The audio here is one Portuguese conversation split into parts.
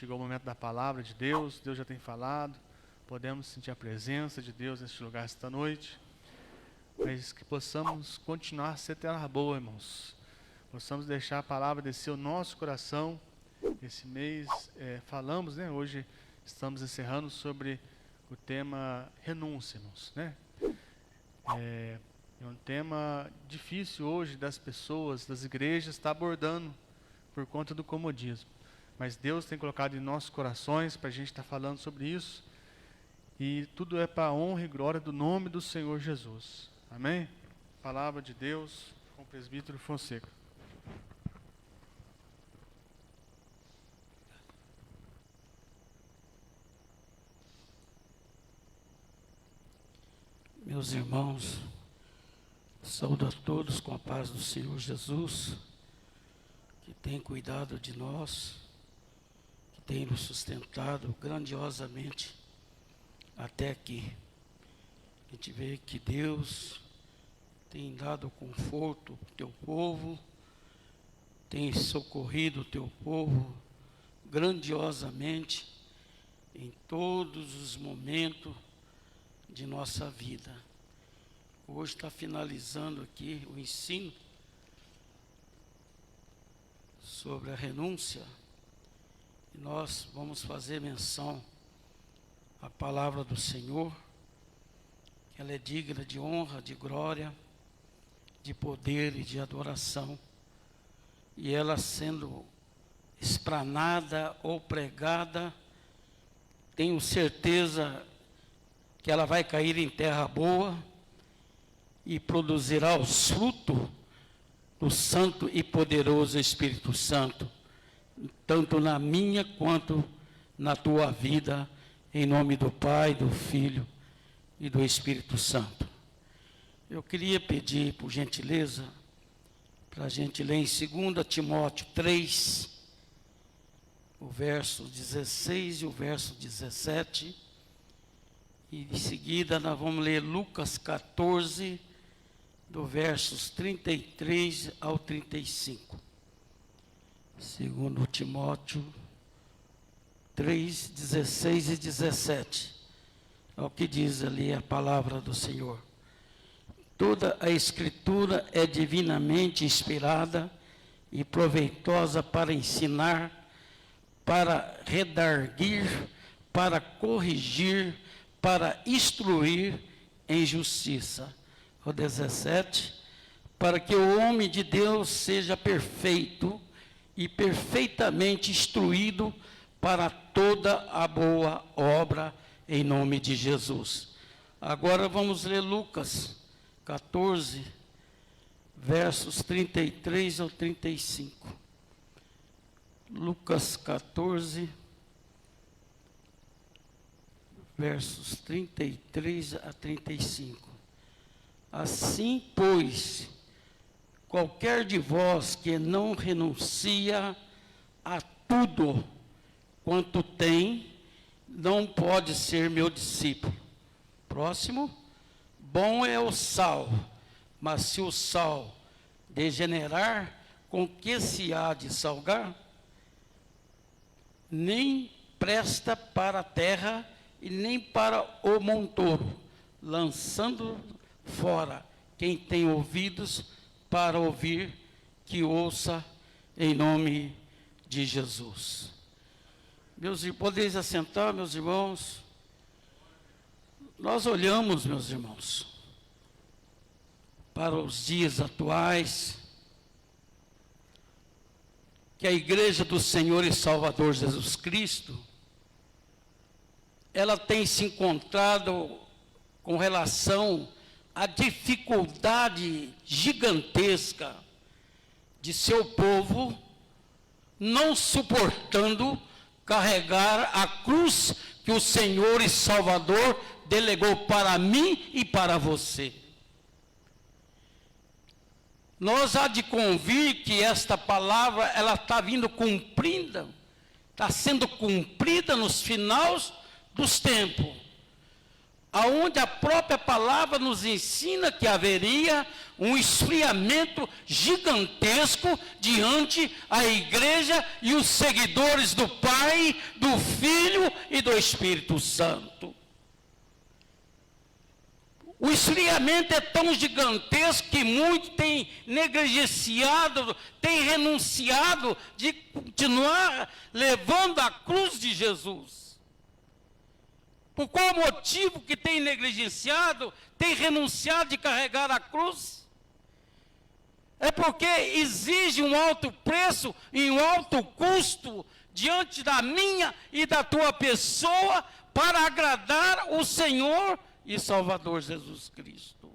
chegou o momento da palavra de Deus. Deus já tem falado. Podemos sentir a presença de Deus neste lugar esta noite. Mas que possamos continuar a ser terra boa, irmãos. Possamos deixar a palavra descer ao nosso coração. Esse mês falamos, né? Hoje estamos encerrando sobre o tema renúncia, irmãos, né? É um tema difícil hoje das pessoas, das igrejas, estar abordando por conta do comodismo. Mas Deus tem colocado em nossos corações para a gente estar falando sobre isso. E tudo é para a honra e glória do nome do Senhor Jesus. Amém? Palavra de Deus com o presbítero Fonseca. Meus irmãos, saúdo a todos com a paz do Senhor Jesus, que tem cuidado de nós, que tem nos sustentado grandiosamente até aqui. A gente vê que Deus tem dado conforto ao teu povo, tem socorrido o teu povo grandiosamente em todos os momentos de nossa vida. Hoje está finalizando aqui o ensino sobre a renúncia, e nós vamos fazer menção à palavra do Senhor, que ela é digna de honra, de glória, de poder e de adoração, e ela sendo explanada ou pregada, tenho certeza que ela vai cair em terra boa e produzirá os frutos do Santo e poderoso Espírito Santo, tanto na minha quanto na tua vida, em nome do Pai, do Filho e do Espírito Santo. Eu queria pedir, por gentileza, para a gente ler em 2 Timóteo 3, o verso 16 e o verso 17, e em seguida nós vamos ler Lucas 14, do versos 33 ao 35. 2 Timóteo 3, 16 e 17. É o que diz ali a palavra do Senhor. Toda a Escritura é divinamente inspirada e proveitosa para ensinar, para redarguir, para corrigir, para instruir em justiça. O 17, para que o homem de Deus seja perfeito e perfeitamente instruído para toda a boa obra, em nome de Jesus. Agora vamos ler Lucas 14, versos 33 ao 35. Lucas 14, versos 33 a 35. Assim, pois, qualquer de vós que não renuncia a tudo quanto tem, não pode ser meu discípulo. Próximo. Bom é o sal, mas se o sal degenerar, com que se há de salgar? Nem presta para a terra e nem para o montouro, lançando fora. Quem tem ouvidos para ouvir, que ouça, em nome de Jesus. Meus irmãos, podeis assentar, meus irmãos. Nós olhamos, meus irmãos, para os dias atuais, que a Igreja do Senhor e Salvador Jesus Cristo, ela tem se encontrado com relação à dificuldade gigantesca de seu povo não suportando carregar a cruz que o Senhor e Salvador delegou para mim e para você. Nós há de convir que esta palavra, ela está vindo cumprida, está sendo cumprida nos finais dos tempos. aonde a própria palavra nos ensina que haveria um esfriamento gigantesco diante a igreja e os seguidores do Pai, do Filho e do Espírito Santo. O esfriamento é tão gigantesco que muitos têm negligenciado, têm renunciado de continuar levando a cruz de Jesus. Por qual motivo que tem negligenciado, tem renunciado de carregar a cruz? É porque exige um alto preço e um alto custo diante da minha e da tua pessoa para agradar o Senhor e Salvador Jesus Cristo.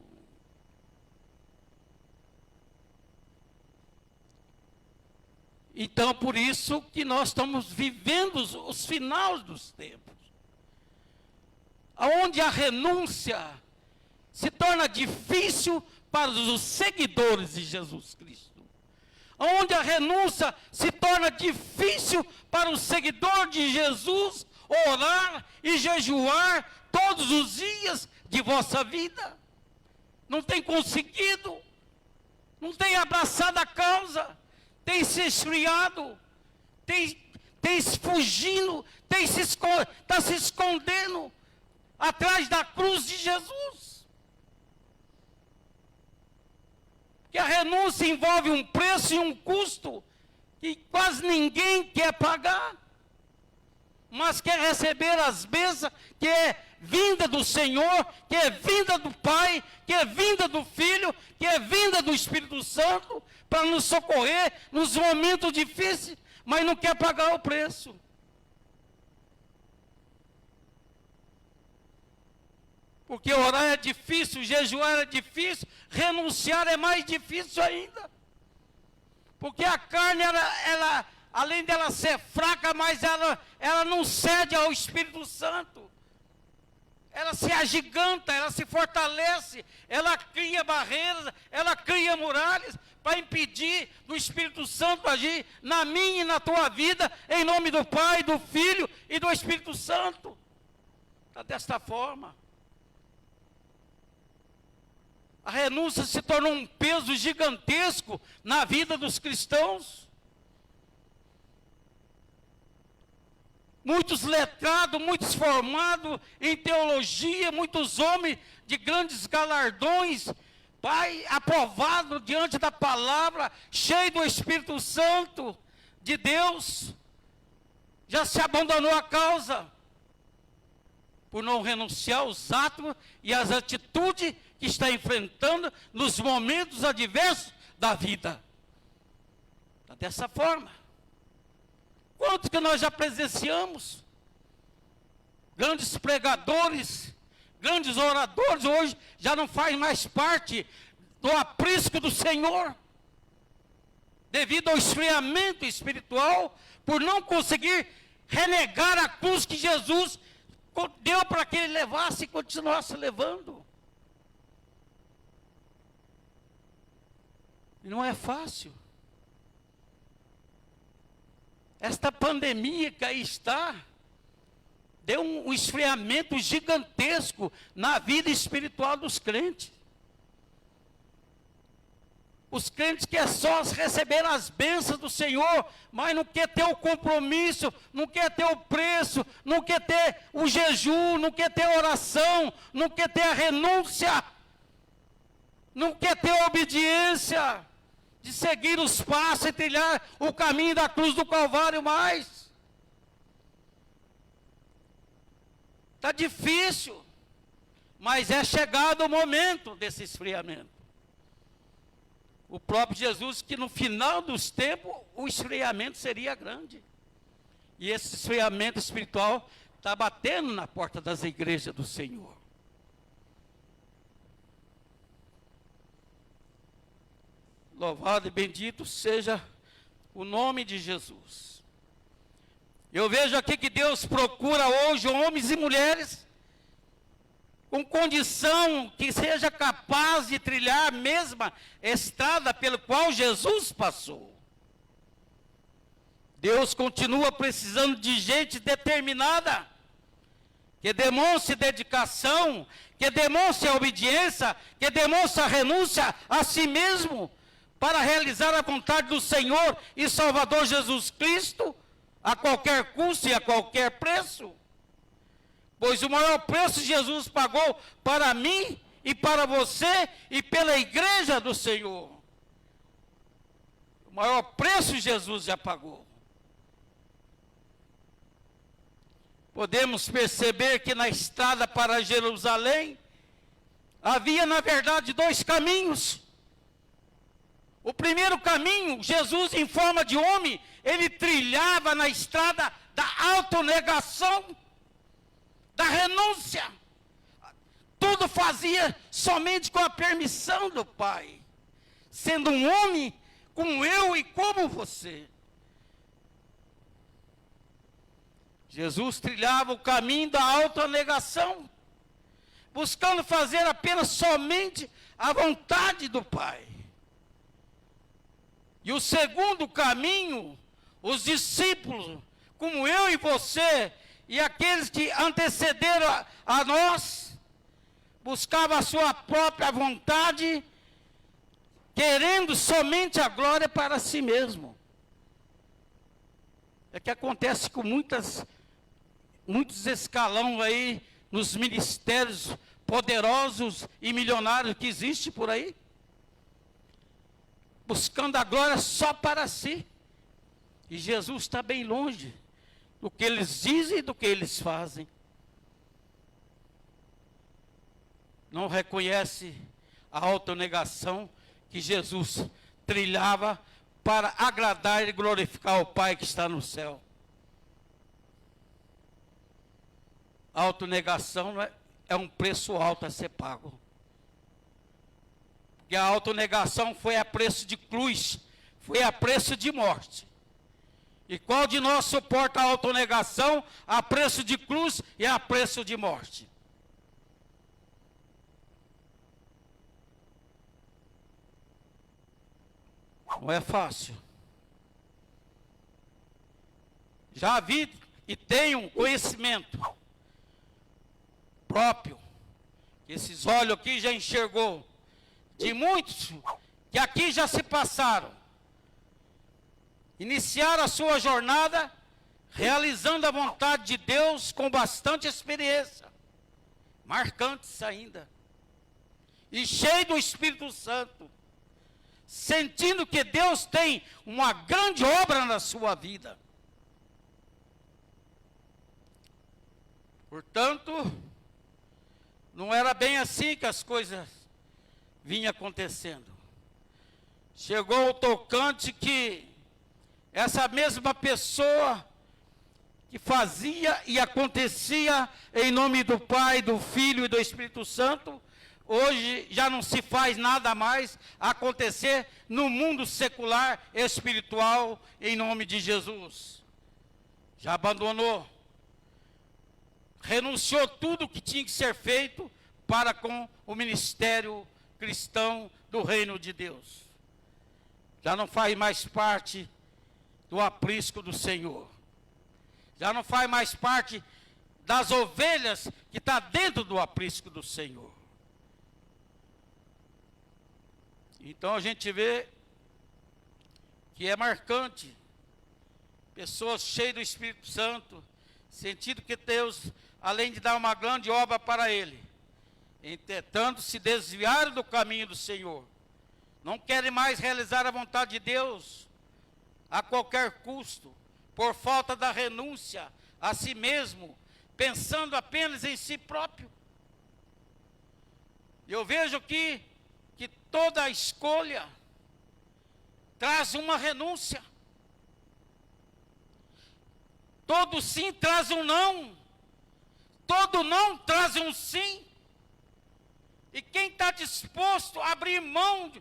Então, por isso que nós estamos vivendo os finais dos tempos, onde a renúncia se torna difícil para os seguidores de Jesus Cristo, onde a renúncia se torna difícil para o seguidor de Jesus orar e jejuar todos os dias de vossa vida. Não tem conseguido, não tem abraçado a causa, tem se esfriado, tem se fugindo, está se escondendo atrás da cruz de Jesus. Que a renúncia envolve um preço e um custo que quase ninguém quer pagar, mas quer receber as bênçãos que é vinda do Senhor, que é vinda do Pai, que é vinda do Filho, que é vinda do Espírito Santo, para nos socorrer nos momentos difíceis, mas não quer pagar o preço. Porque orar é difícil, jejuar é difícil, renunciar é mais difícil ainda. Porque a carne, ela além dela ser fraca, mas ela não cede ao Espírito Santo. Ela se agiganta, ela se fortalece, ela cria barreiras, ela cria muralhas para impedir do Espírito Santo agir na minha e na tua vida, em nome do Pai, do Filho e do Espírito Santo. Está desta forma. A renúncia se tornou um peso gigantesco na vida dos cristãos. Muitos letrados, muitos formados em teologia, muitos homens de grandes galardões, Pai, aprovado diante da palavra, cheio do Espírito Santo de Deus, já se abandonou a causa, por não renunciar aos atos e às atitudes que está enfrentando nos momentos adversos da vida. Está dessa forma. Quantos que nós já presenciamos? Grandes pregadores, grandes oradores, hoje já não faz mais parte do aprisco do Senhor, devido ao esfriamento espiritual, por não conseguir renegar a cruz que Jesus deu para que ele levasse e continuasse levando. E não é fácil. Esta pandemia que aí está, deu um esfriamento gigantesco na vida espiritual dos crentes. Os crentes querem só receber as bênçãos do Senhor, mas não quer ter o compromisso, não quer ter o preço, não quer ter o jejum, não quer ter a oração, não quer ter a renúncia, não quer ter a obediência de seguir os passos e trilhar o caminho da cruz do Calvário mais. Está difícil, mas é chegado o momento desse esfriamento. O próprio Jesus, que no final dos tempos, o esfriamento seria grande. E esse esfriamento espiritual está batendo na porta das igrejas do Senhor. Louvado e bendito seja o nome de Jesus. Eu vejo aqui que Deus procura hoje homens e mulheres com condição que seja capaz de trilhar a mesma estrada pelo qual Jesus passou. Deus continua precisando de gente determinada, que demonstre dedicação, que demonstre a obediência, que demonstre a renúncia a si mesmo, para realizar a vontade do Senhor e Salvador Jesus Cristo, a qualquer custo e a qualquer preço. Pois o maior preço Jesus pagou para mim e para você e pela igreja do Senhor. O maior preço Jesus já pagou. Podemos perceber que na estrada para Jerusalém havia, na verdade, 2 caminhos. O primeiro caminho, Jesus em forma de homem, ele trilhava na estrada da autonegação, da renúncia. Tudo fazia somente com a permissão do Pai, sendo um homem como eu e como você. Jesus trilhava o caminho da autonegação, buscando fazer apenas somente a vontade do Pai. E o segundo caminho, os discípulos, como eu e você, e aqueles que antecederam a nós, buscavam a sua própria vontade, querendo somente a glória para si mesmo. É que acontece com muitos escalão aí, nos ministérios poderosos e milionários que existem por aí, buscando a glória só para si. E Jesus está bem longe do que eles dizem e do que eles fazem. Não reconhece a autonegação que Jesus trilhava para agradar e glorificar o Pai que está no céu. A autonegação é um preço alto a ser pago. Porque a autonegação foi a preço de cruz, foi a preço de morte. E qual de nós suporta a autonegação a preço de cruz e a preço de morte? Não é fácil. Já vi e tenho conhecimento próprio, que esses olhos aqui já enxergou, de muitos que aqui já se passaram, iniciaram a sua jornada realizando a vontade de Deus com bastante experiência, marcantes ainda, e cheio do Espírito Santo, sentindo que Deus tem uma grande obra na sua vida. Portanto, não era bem assim que as coisas vinham acontecendo. Chegou o tocante que essa mesma pessoa que fazia e acontecia em nome do Pai, do Filho e do Espírito Santo, hoje já não se faz nada mais acontecer no mundo secular espiritual em nome de Jesus. Já abandonou, renunciou tudo que tinha que ser feito para com o ministério cristão do reino de Deus. Já não faz mais parte do aprisco do Senhor. Já não faz mais parte das ovelhas que está dentro do aprisco do Senhor. Então a gente vê que é marcante. Pessoas cheias do Espírito Santo, sentindo que Deus, além de dar uma grande obra para ele, entretanto se desviaram do caminho do Senhor. Não querem mais realizar a vontade de Deus a qualquer custo, por falta da renúncia a si mesmo, pensando apenas em si próprio. Eu vejo que toda escolha traz uma renúncia. Todo sim traz um não. Todo não traz um sim. E quem está disposto a abrir mão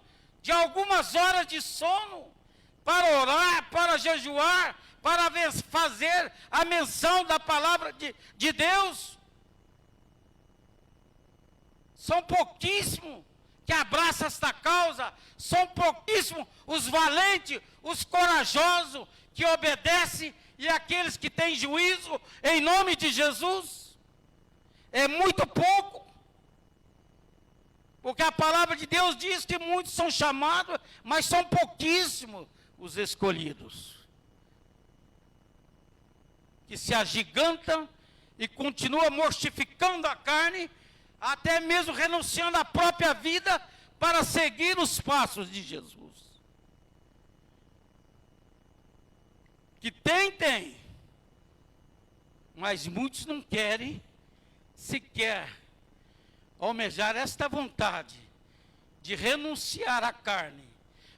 de algumas horas de sono para orar, para jejuar, para fazer a menção da palavra de Deus, são pouquíssimos que abraçam esta causa, são pouquíssimos os valentes, os corajosos que obedecem e aqueles que têm juízo em nome de Jesus. é muito pouco. Porque a palavra de Deus diz que muitos são chamados, mas são pouquíssimos os escolhidos. Que se agigantam e continuam mortificando a carne, até mesmo renunciando à própria vida para seguir os passos de Jesus. Que tem, mas muitos não querem sequer almejar esta vontade de renunciar à carne,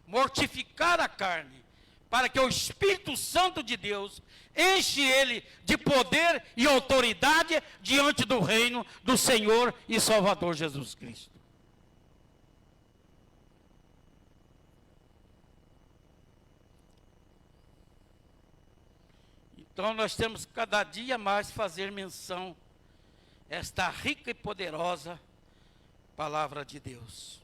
mortificar a carne, para que o Espírito Santo de Deus enche ele de poder e autoridade diante do reino do Senhor e Salvador Jesus Cristo. Então nós temos que cada dia mais fazer menção a esta rica e poderosa palavra de Deus.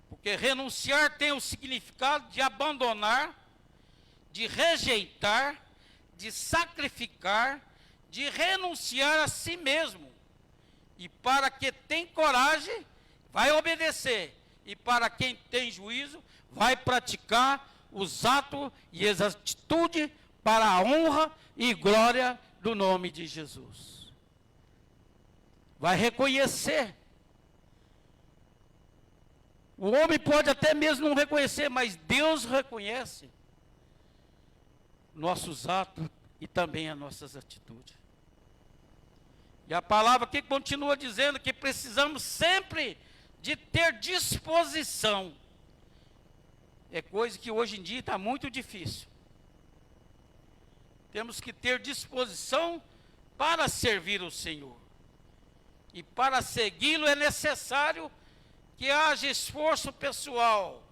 Porque renunciar tem o significado de abandonar, de rejeitar, de sacrificar, de renunciar a si mesmo. E para quem tem coragem, vai obedecer. E para quem tem juízo, vai praticar os atos e as atitudes para a honra e glória do nome de Jesus. Vai reconhecer. O homem pode até mesmo não reconhecer, mas Deus reconhece nossos atos e também as nossas atitudes. E a palavra aqui continua dizendo que precisamos sempre de ter disposição. É coisa que hoje em dia está muito difícil. Temos que ter disposição para servir o Senhor. E para segui-lo é necessário que haja esforço pessoal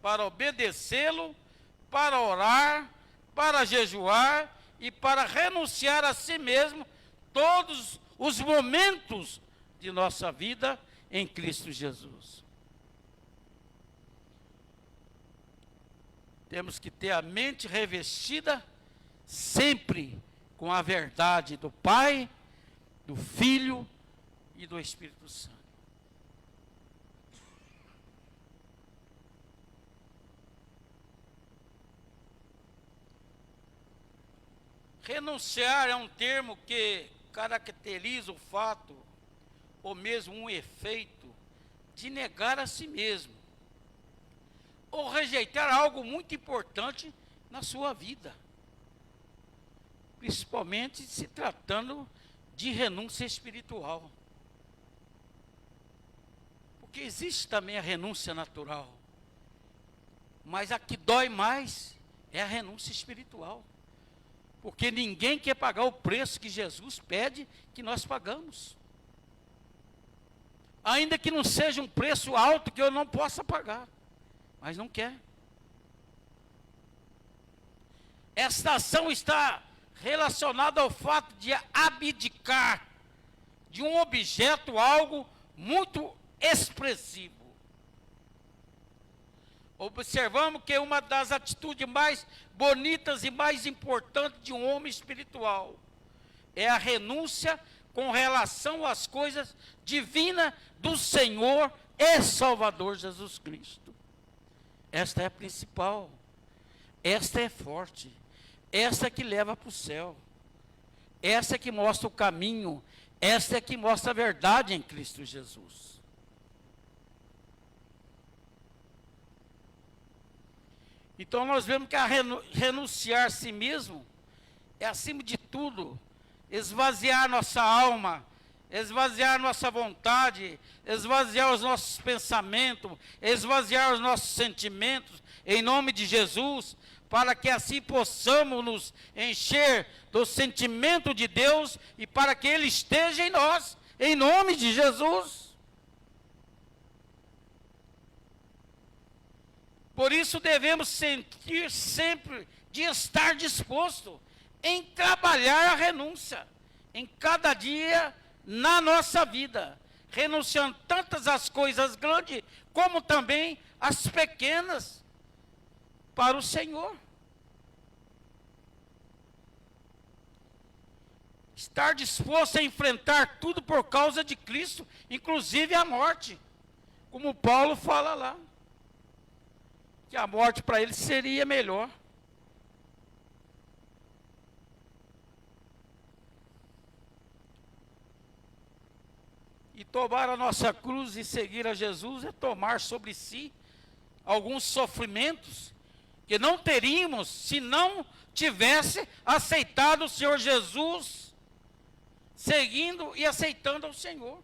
para obedecê-lo, para orar, para jejuar e para renunciar a si mesmo todos os momentos de nossa vida em Cristo Jesus. Temos que ter a mente revestida sempre com a verdade do Pai, do Filho e do Espírito Santo. Renunciar é um termo que caracteriza o fato, ou mesmo um efeito, de negar a si mesmo, ou rejeitar algo muito importante na sua vida, principalmente se tratando de renúncia espiritual. Porque existe também a renúncia natural, mas a que dói mais é a renúncia espiritual. Porque ninguém quer pagar o preço que Jesus pede que nós pagamos. Ainda que não seja um preço alto que eu não possa pagar. Mas não quer. Esta ação está relacionada ao fato de abdicar de um objeto, algo muito expressivo. Observamos que uma das atitudes mais bonitas e mais importantes de um homem espiritual é a renúncia com relação às coisas divinas do Senhor e Salvador Jesus Cristo. Esta é a principal, esta é forte, esta é que leva para o céu, esta é que mostra o caminho, esta é que mostra a verdade em Cristo Jesus. Então nós vemos que a renunciar a si mesmo é, acima de tudo, esvaziar nossa alma, esvaziar nossa vontade, esvaziar os nossos pensamentos, esvaziar os nossos sentimentos, em nome de Jesus, para que assim possamos nos encher do sentimento de Deus e para que Ele esteja em nós, em nome de Jesus. Por isso devemos sentir sempre de estar disposto em trabalhar a renúncia, em cada dia na nossa vida, renunciando tantas as coisas grandes, como também as pequenas, para o Senhor. Estar disposto a enfrentar tudo por causa de Cristo, inclusive a morte. Como Paulo fala lá, que a morte para ele seria melhor. E tomar a nossa cruz e seguir a Jesus é tomar sobre si alguns sofrimentos que não teríamos se não tivesse aceitado o Senhor Jesus, seguindo e aceitando ao Senhor.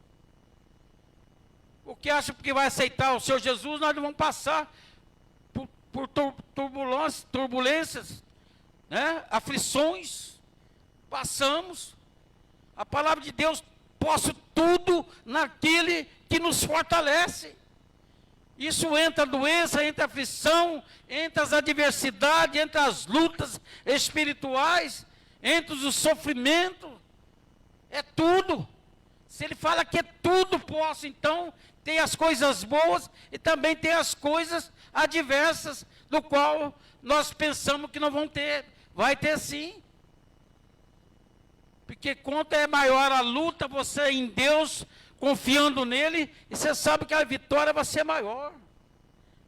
O que acha que vai aceitar o Senhor Jesus, nós não vamos passar por turbulências, né? Aflições, passamos. A palavra de Deus, posso tudo naquele que nos fortalece. Isso entra a doença, entra a aflição, entra as adversidades, entra as lutas espirituais, entra os sofrimentos, é tudo. Se ele fala que é tudo posso, então tem as coisas boas e também tem as coisas adversas, do qual nós pensamos que não vão ter. Vai ter sim. Porque quanto é maior a luta, você em Deus, confiando nele, e você sabe que a vitória vai ser maior.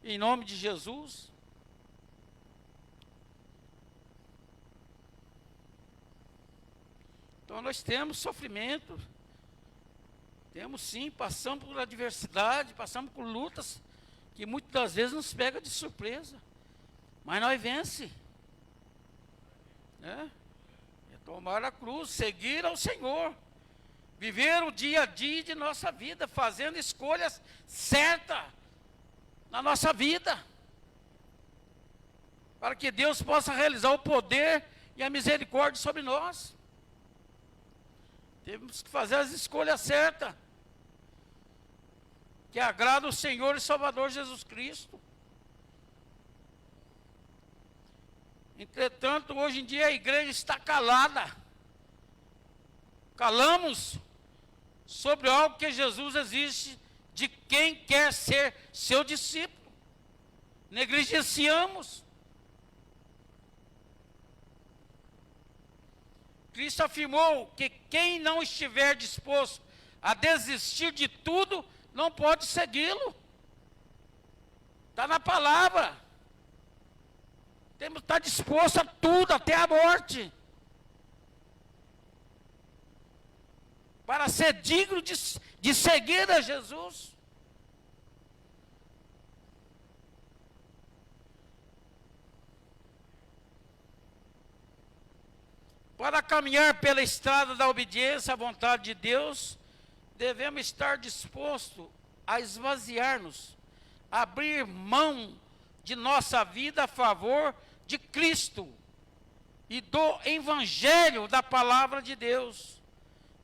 Em nome de Jesus. Então nós temos sofrimento. Temos sim, passamos por adversidade, passamos por lutas, que muitas das vezes nos pega de surpresa. Mas nós vence. Né? É tomar a cruz, seguir ao Senhor. Viver o dia a dia de nossa vida, fazendo escolhas certas na nossa vida. Para que Deus possa realizar o poder e a misericórdia sobre nós. Temos que fazer as escolhas certas, que agrada o Senhor e Salvador Jesus Cristo. Entretanto, hoje em dia a igreja está calada. Calamos sobre algo que Jesus exige de quem quer ser seu discípulo. Negligenciamos. Cristo afirmou que quem não estiver disposto a desistir de tudo, não pode segui-lo. Está na palavra. Temos que estar disposto a tudo, até a morte. Para ser digno de seguir a Jesus. Para caminhar pela estrada da obediência à vontade de Deus, devemos estar dispostos a esvaziar-nos, abrir mão de nossa vida a favor de Cristo e do Evangelho da Palavra de Deus.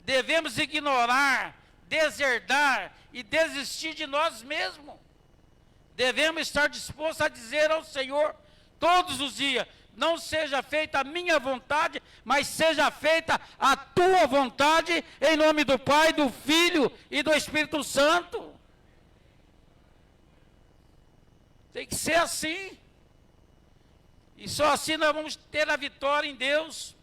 Devemos ignorar, deserdar e desistir de nós mesmos. Devemos estar dispostos a dizer ao Senhor todos os dias: não seja feita a minha vontade, mas seja feita a tua vontade, em nome do Pai, do Filho e do Espírito Santo. Tem que ser assim. E só assim nós vamos ter a vitória em Deus.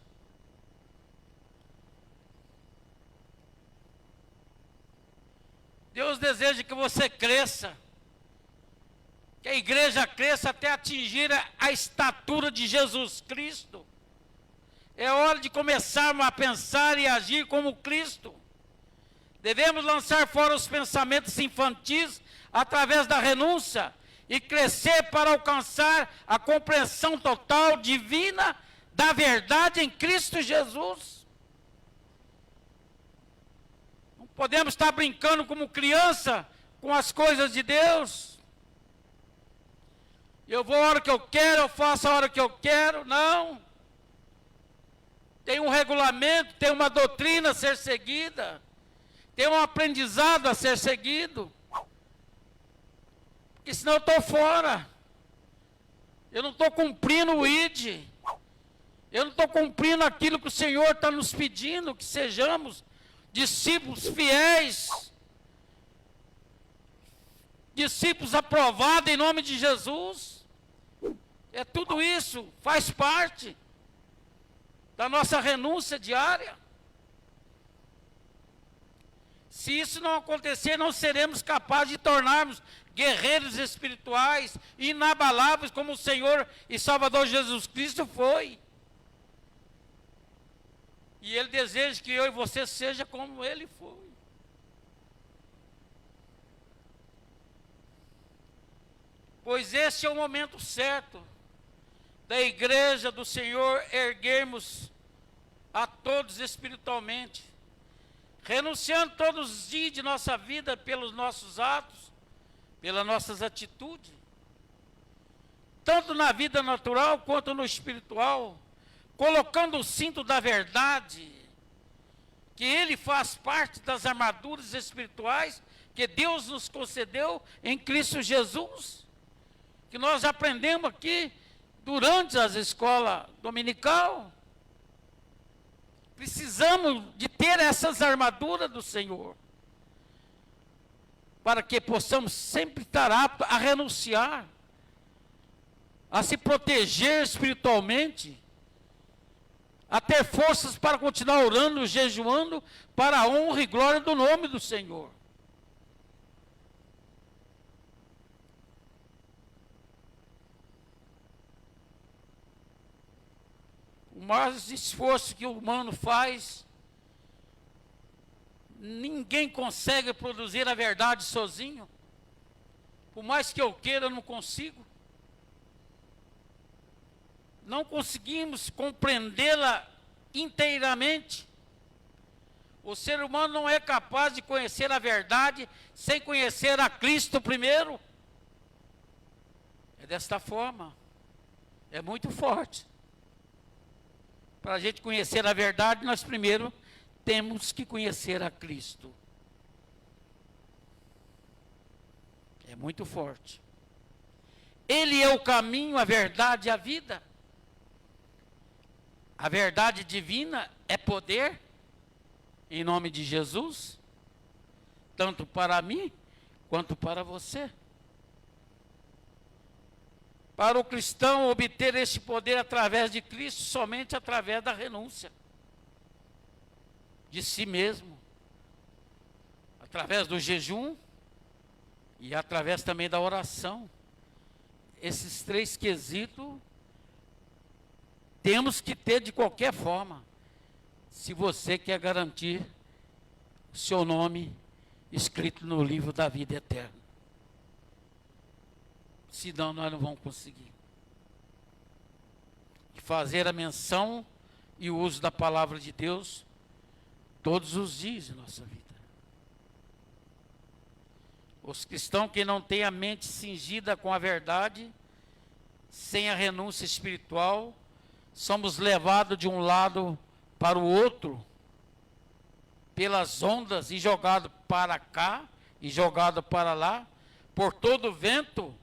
Deus deseja que você cresça, que a igreja cresça até atingir a estatura de Jesus Cristo. É hora de começarmos a pensar e agir como Cristo. Devemos lançar fora os pensamentos infantis através da renúncia e crescer para alcançar a compreensão total divina da verdade em Cristo Jesus. Não podemos estar brincando como criança com as coisas de Deus. Eu vou a hora que eu quero, eu faço a hora que eu quero. Não. Tem um regulamento, tem uma doutrina a ser seguida. Tem um aprendizado a ser seguido. Porque senão eu estou fora. Eu não estou cumprindo o ID. Eu não estou cumprindo aquilo que o Senhor está nos pedindo, que sejamos discípulos fiéis. Discípulos aprovados em nome de Jesus. É tudo isso, faz parte da nossa renúncia diária. Se isso não acontecer, não seremos capazes de tornarmos guerreiros espirituais, inabaláveis, como o Senhor e Salvador Jesus Cristo foi. E Ele deseja que eu e você seja como Ele foi. Pois esse é o momento certo da igreja do Senhor erguermos a todos espiritualmente, renunciando todos os dias de nossa vida pelos nossos atos, pelas nossas atitudes, tanto na vida natural quanto no espiritual, colocando o cinto da verdade, que ele faz parte das armaduras espirituais que Deus nos concedeu em Cristo Jesus, que nós aprendemos aqui durante as escolas dominical. Precisamos de ter essas armaduras do Senhor, para que possamos sempre estar aptos a renunciar, a se proteger espiritualmente, a ter forças para continuar orando, jejuando, para a honra e glória do nome do Senhor. O maior esforço que o humano faz, ninguém consegue produzir a verdade sozinho. Por mais que eu queira, eu não consigo. Não conseguimos compreendê-la inteiramente. O ser humano não é capaz de conhecer a verdade sem conhecer a Cristo primeiro. É desta forma. É muito forte. Para a gente conhecer a verdade, nós primeiro temos que conhecer a Cristo. É muito forte. Ele é o caminho, a verdade e a vida. A verdade divina é poder, em nome de Jesus, tanto para mim, quanto para você. Para o cristão obter este poder através de Cristo, somente através da renúncia de si mesmo, através do jejum e através também da oração. Esses três quesitos temos que ter de qualquer forma, se você quer garantir o seu nome escrito no livro da vida eterna. Senão nós não vamos conseguir. Fazer a menção e o uso da palavra de Deus todos os dias de nossa vida. Os cristãos que não têm a mente cingida com a verdade, sem a renúncia espiritual, somos levados de um lado para o outro, pelas ondas, e jogados para cá, e jogados para lá, por todo o vento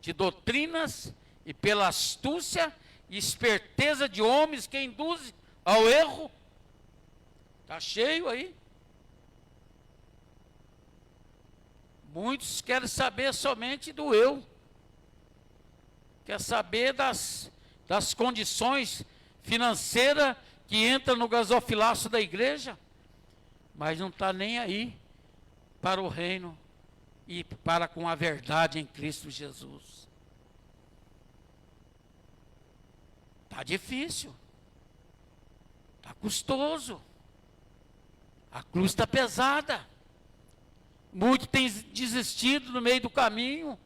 de doutrinas, e pela astúcia e esperteza de homens que induzem ao erro. Está cheio aí. Muitos querem saber somente do eu. Quer saber das condições financeiras que entram no gasofilaço da igreja, mas não está nem aí para o reino e para com a verdade em Cristo Jesus. Está difícil. Está custoso. A cruz está pesada. Muitos têm desistido no meio do caminho.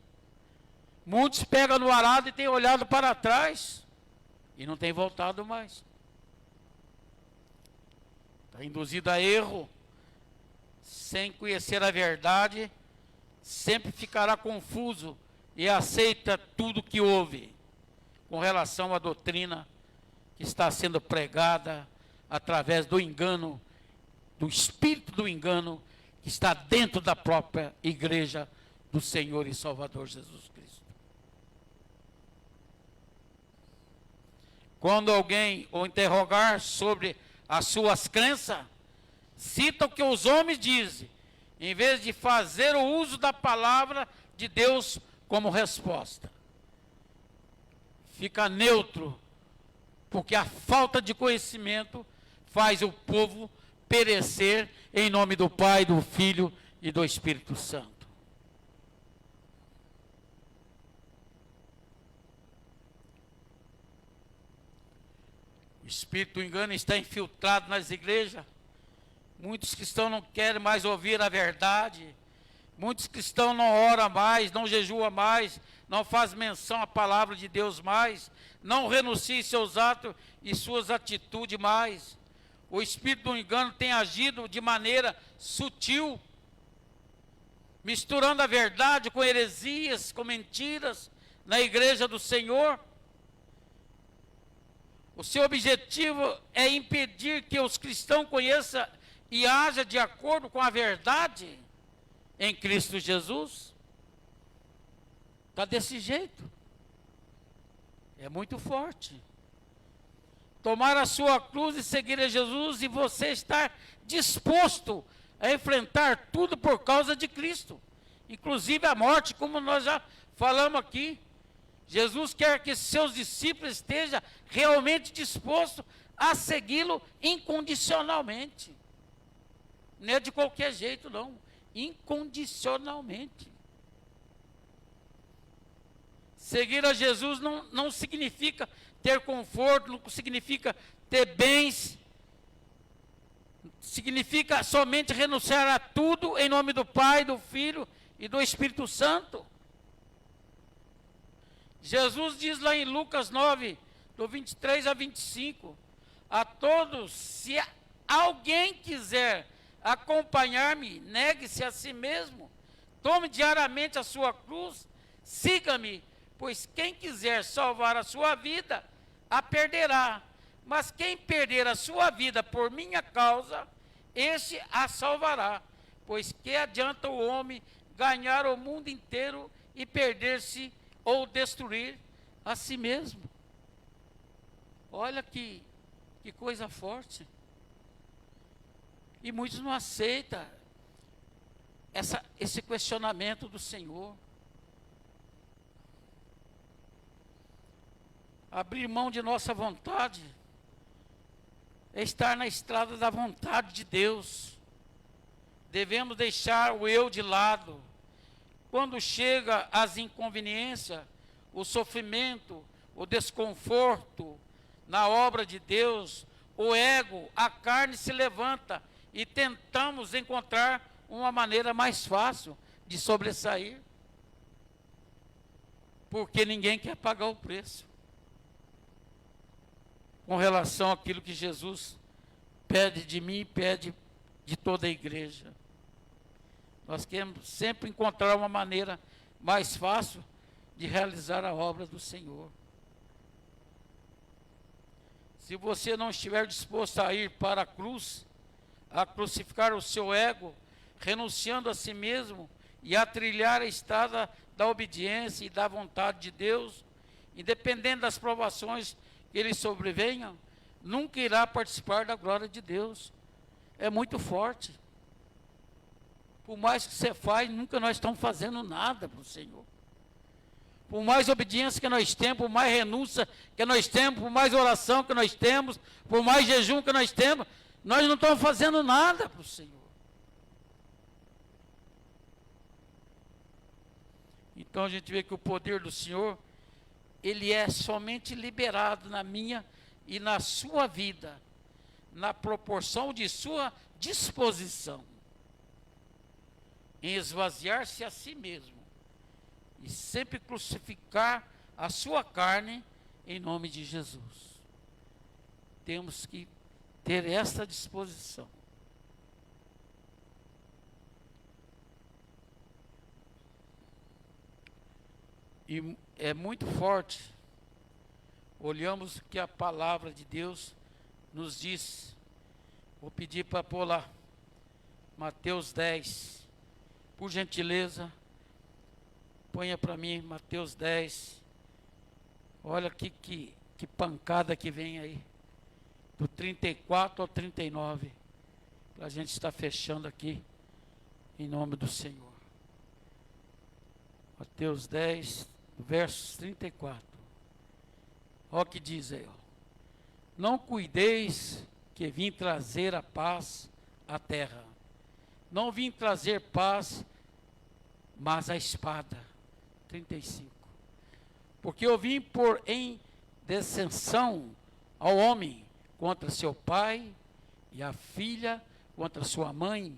Muitos pegam no arado e têm olhado para trás. E não têm voltado mais. Está induzido a erro. Sem conhecer a verdade, sempre ficará confuso e aceita tudo que ouve com relação à doutrina que está sendo pregada através do engano, do espírito do engano que está dentro da própria igreja do Senhor e Salvador Jesus Cristo. Quando alguém o interrogar sobre as suas crenças, cita o que os homens dizem, em vez de fazer o uso da palavra de Deus como resposta. Fica neutro, porque a falta de conhecimento faz o povo perecer, em nome do Pai, do Filho e do Espírito Santo. O espírito do engano está infiltrado nas igrejas. Muitos cristãos não querem mais ouvir a verdade. Muitos cristãos não oram mais, não jejuam mais, não fazem menção à palavra de Deus mais, não renunciam seus atos e suas atitudes mais. O espírito do engano tem agido de maneira sutil, misturando a verdade com heresias, com mentiras na igreja do Senhor. O seu objetivo é impedir que os cristãos conheçam e hajam de acordo com a verdade em Cristo Jesus. Está desse jeito. É muito forte. Tomar a sua cruz e seguir a Jesus, e você estar disposto a enfrentar tudo por causa de Cristo, inclusive a morte, como nós já falamos aqui. Jesus quer que seus discípulos estejam realmente dispostos a segui-lo incondicionalmente. Não é de qualquer jeito, não. Incondicionalmente. Seguir a Jesus não significa ter conforto, não significa ter bens. Significa somente renunciar a tudo em nome do Pai, do Filho e do Espírito Santo. Jesus diz lá em Lucas 9, do 23 a 25, a todos: se alguém quiser acompanhar-me, negue-se a si mesmo, tome diariamente a sua cruz, siga-me, pois quem quiser salvar a sua vida, a perderá, mas quem perder a sua vida por minha causa, este a salvará. Pois que adianta o homem ganhar o mundo inteiro e perder-se ou destruir a si mesmo? Olha que coisa forte. E muitos não aceitam esse questionamento do Senhor. Abrir mão de nossa vontade é estar na estrada da vontade de Deus. Devemos deixar o eu de lado. Quando chega as inconveniências, o sofrimento, o desconforto na obra de Deus, o ego, a carne se levanta e tentamos encontrar uma maneira mais fácil de sobressair, porque ninguém quer pagar o preço com relação àquilo que Jesus pede de mim e pede de toda a igreja. Nós queremos sempre encontrar uma maneira mais fácil de realizar a obra do Senhor. Se você não estiver disposto a ir para a cruz, a crucificar o seu ego, renunciando a si mesmo e a trilhar a estrada da obediência e da vontade de Deus, independente das provações que lhe sobrevenham, nunca irá participar da glória de Deus. É muito forte. Por mais que você faz, nunca nós estamos fazendo nada para o Senhor. Por mais obediência que nós temos, por mais renúncia que nós temos, por mais oração que nós temos, por mais jejum que nós temos, nós não estamos fazendo nada para o Senhor. Então a gente vê que o poder do Senhor, ele é somente liberado na minha e na sua vida, na proporção de sua disposição, em esvaziar-se a si mesmo, e sempre crucificar a sua carne em nome de Jesus. Temos que ter essa disposição. E é muito forte. Olhamos o que a palavra de Deus nos diz. Vou pedir para pôr lá Mateus 10. Por gentileza, ponha para mim Mateus 10. Olha que pancada que vem aí. Do 34 ao 39. Para a gente estar fechando aqui. Em nome do Senhor. Mateus 10, versos 34. Olha o que diz aí. Ó. Não cuideis que vim trazer a paz a terra. Não vim trazer paz, mas a espada. 35. Porque eu vim pôr em descensão ao homem contra seu pai, e a filha contra sua mãe,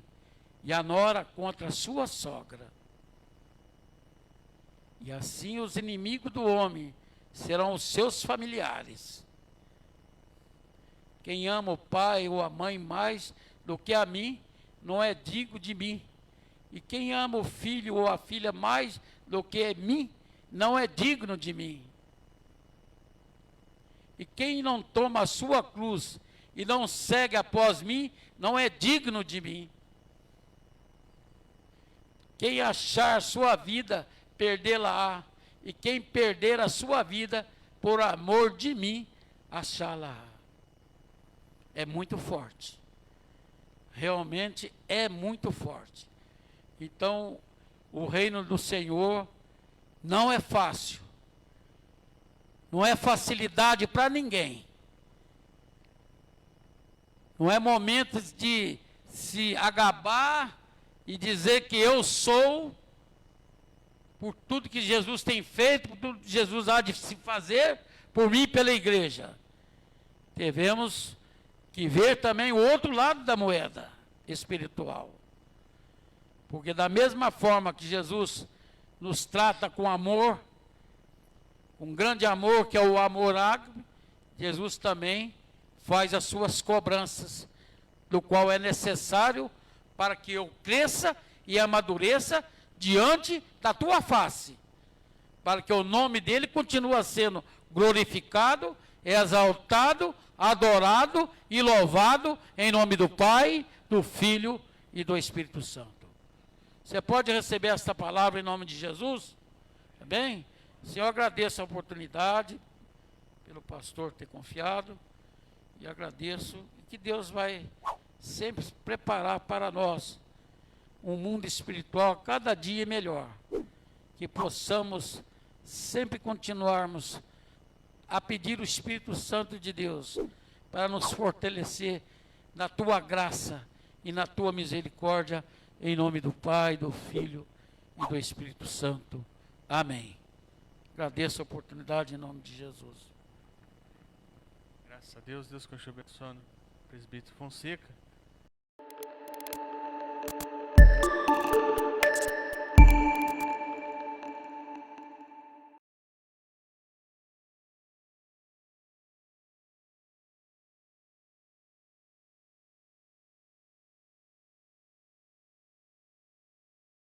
e a nora contra sua sogra. E assim os inimigos do homem serão os seus familiares. Quem ama o pai ou a mãe mais do que a mim, não é digno de mim. E quem ama o filho ou a filha mais do que mim, não é digno de mim. E quem não toma a sua cruz e não segue após mim, não é digno de mim. Quem achar sua vida, perdê-la-á. E quem perder a sua vida, por amor de mim, achá-la-á. É muito forte. Realmente é muito forte. Então, o reino do Senhor não é fácil. Não é facilidade para ninguém. Não é momento de se agabar e dizer que eu sou, por tudo que Jesus tem feito, por tudo que Jesus há de se fazer, por mim e pela igreja. Devemos que ver também o outro lado da moeda espiritual. Porque da mesma forma que Jesus nos trata com amor, um grande amor que é o amor ágape, Jesus também faz as suas cobranças, do qual é necessário para que eu cresça e amadureça diante da tua face, para que o nome dele continue sendo glorificado, exaltado, adorado e louvado em nome do Pai, do Filho e do Espírito Santo. Você pode receber esta palavra em nome de Jesus? Tá bem? Senhor, eu agradeço a oportunidade pelo pastor ter confiado e agradeço que Deus vai sempre preparar para nós um mundo espiritual cada dia melhor, que possamos sempre continuarmos a pedir o Espírito Santo de Deus para nos fortalecer na tua graça e na tua misericórdia, em nome do Pai, do Filho e do Espírito Santo. Amém. Agradeço a oportunidade em nome de Jesus. Graças a Deus, Deus continue abençoando o presbítero Fonseca.